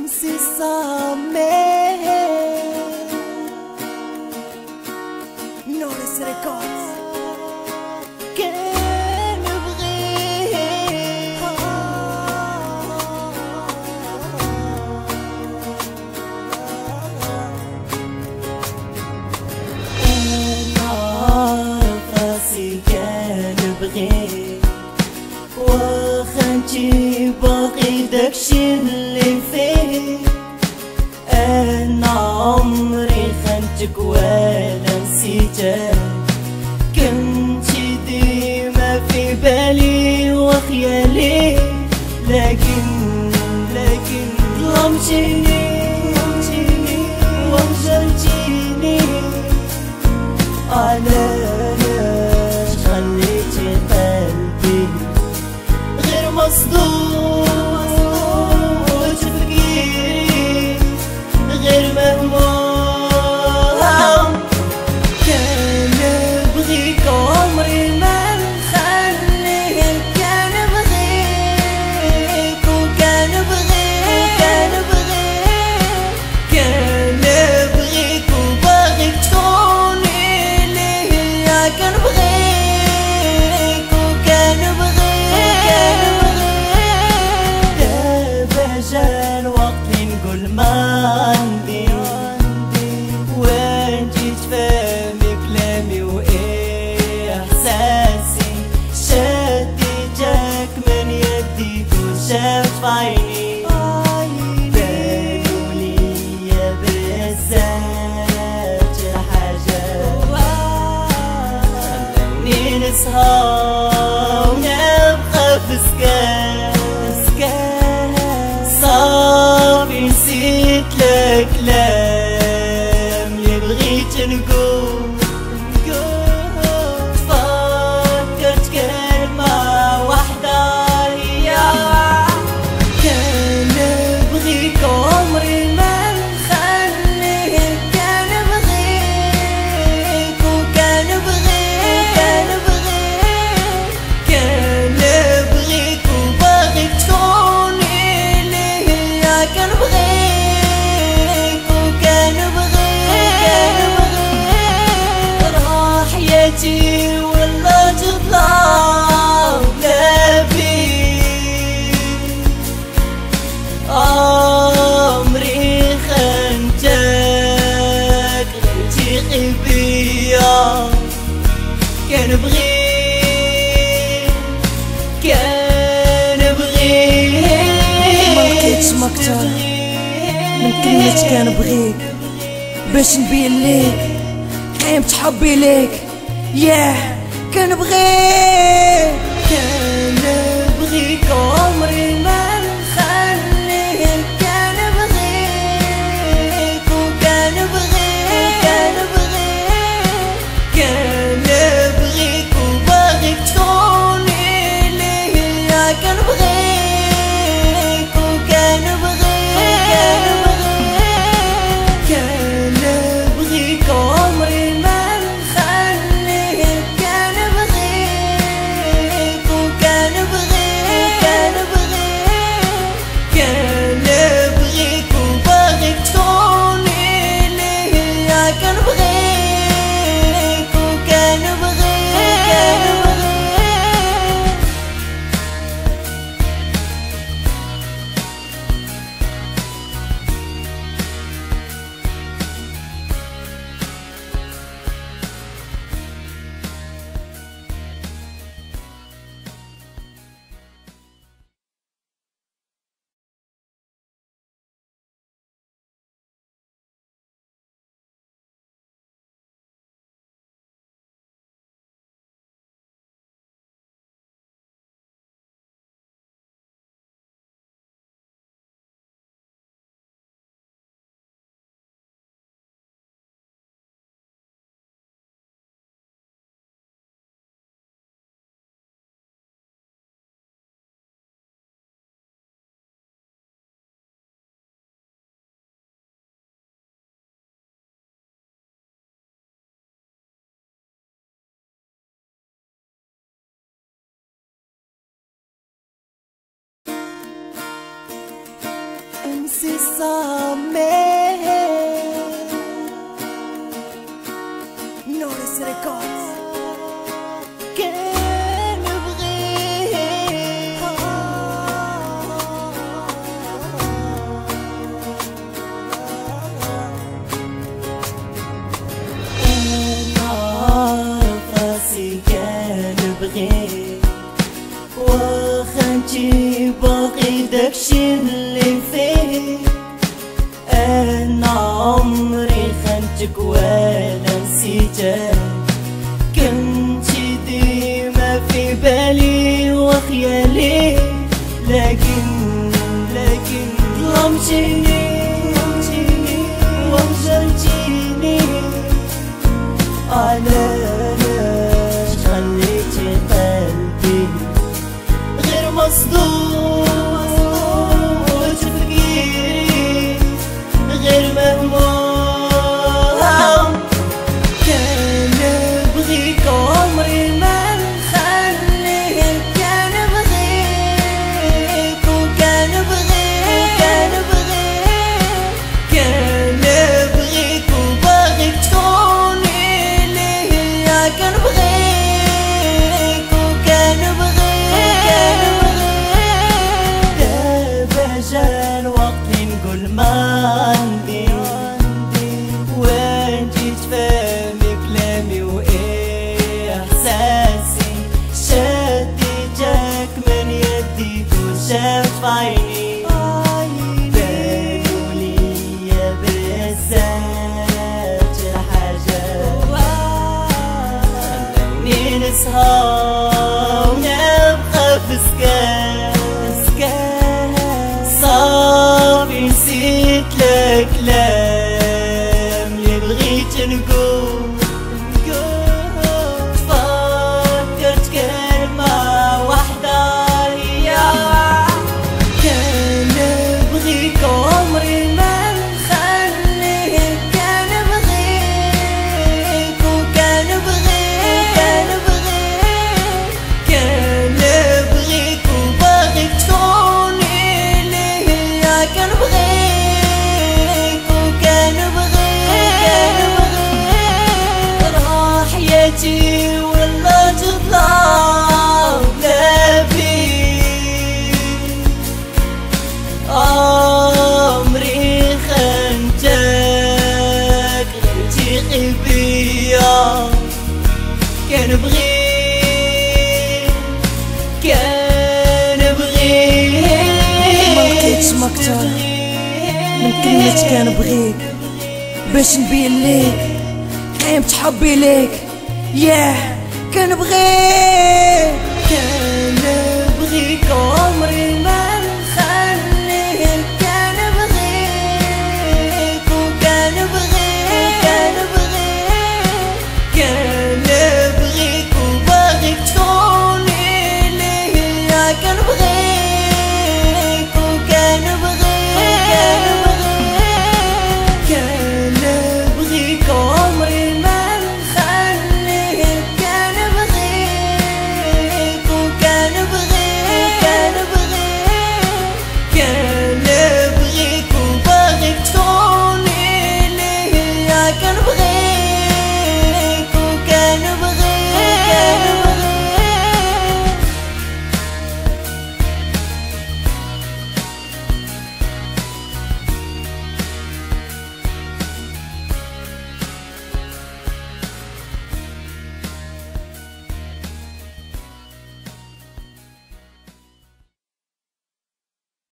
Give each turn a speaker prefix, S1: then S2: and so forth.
S1: c'est ça, mais Knowless Records كان بغيت أنا راسي كان بغيت واخا انتي باقي داكشي اللي فيك انا عمري خنتك ولا نسيتك كنتي ديما في بالي وخيالي لكن ظلمتيني وهجرتيني علاش خليتي قلبي غير مصدوم وتفكيري غير مهموم كان بغيك عمري ما نخليه كان بغيك وكان بغيك وباغيك تكوني ليا كان بغيك وكان بغيك دابا جا الوقت اللي نقول ما عندي وانتي تفهمي كلامي واحساسي شديتك من يدي وشافت في عيني بانوا ليا بزاف حاجات خلوني نسهر ونبقى في سكان صافي نسيت الكلام اللي بغيت نقول تفكرت كلمة واحدة هي كان بغيك عمري ما نخليه كان بغيك وكان بغيك وباغيك تكوني ليا كان بغيك وكان بغيك راح حياتي ولا تطلع بلا بيك عمري خنتك غيرتي بيا كان بغيك ملقيتش مكتر من كلمة كان بغيك باش نبين ليك قيمة حبي ليك كان بغيك عمري ما نخليه كان بغيك وكان بغيك وباغيك تكوني ليا كان بغيك وكان بغيك عمري ما نخليه كان بغيك وكان c'est ça mais Norris Records كان بغيت أنا راسي كان بغيت وخنتي باقي داكشي اللي فيك أنا عمري خنتك ولا نسيتك كنتي ديما في بالي وخيالي لكن ظلمتيني وهجرتيني علاش خليتي قلبي غير مصدوم وتفكيري غير مهموم كان بغيك عمري ما نخليه كان بغيك وكان بغيك وباغيك تكوني ليا كان بغيك وكان بغيك دابا جا الوقت نقول ما عندي وين جيت فهمي كلامي واحساسي شديتك من يدي وشافت في عيني بانوا ليا بزاف الحاجات خلوني نسهر ونبقى في سكان صافي نسيت الكلام اللي بغيت نقول تفكرت كلمة واحدة هي كان بغيك عمري ما نخليه كان بغيك وكان بغيك وباغيك تكوني ليا كان بغيك وكان بغيك راح ياتي ولا تطلع بلا بيك عمري خنتك غيرتي بيا كان بغيك
S2: ملقيتش مكتر من كلمة كان بغيك باش نبين ليك قيمة حبي ليك كان بغيك